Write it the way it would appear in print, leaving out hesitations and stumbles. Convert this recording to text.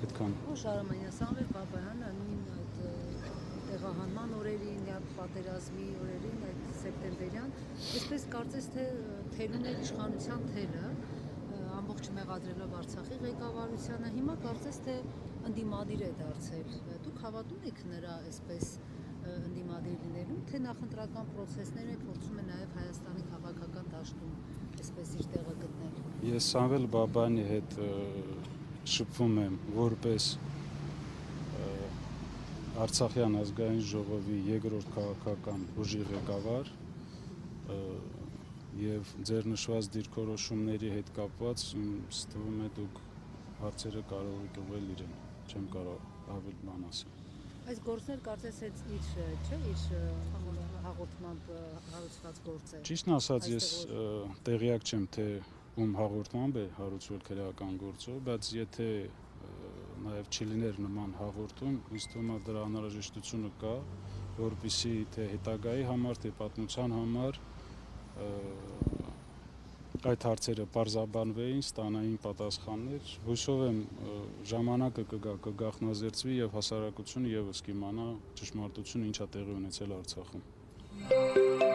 Այդքան։ Շարամանյան, Սամվել Բաբայանը նույն այդ տեղահանման օրերին, պատերազմի օրերին, այդ սեպտեմբերյան, այսպես կարծես թե թելուն էր իշխանության թելը, ամբողջ մեղադրելով Արցախի ղեկավարությանը, հիմա կարծես թե ընդդիմադիր է դարձել։ Դուք հավատում եք նրա այսպես ընդդիմադիր լինելուն, թե նախընտրական process-ները փորձում է նաև Հայաստանի քաղաքական դաշտում այսպես իր տեղը գտնել։ Ես Սամվել Բաբայանի հետ շփվում եմ որպես Արցախյան ազգային ժողովի երկրորդ քաղաքական ուժի ղեկավար եւ ձեր նշված դիրքորոշումների հետ կապված ինձ թվում է դուք հարցերը կարող եք ուղղել իրեն, չեմ կարող ավելի բան ասել։ Այս գործեր կարծես իր չէ, իր հաղորդմամբ հարուցված գործ է։ Ճիշտն ասած, ես տեղյակ չեմ, թե ում հաղորդմամբ է հարուցվել քրեական գործը, բայց եթե նաև չլիներ նման հաղորդում, ինձ թվում է դրա անհրաժեշտությունը կա, որպեսզի թե հետագայի համար, թե պատմության համար այդ հարցերը պարզաբանվեին, ստանային պատասխաններ։ Հույսով եմ ժամանակը կգա, կգաղտնազերծվի եւ հասարակությունը եւս կիմանա ճշմարտությունը ինչա տեղի ունեցել Արցախում։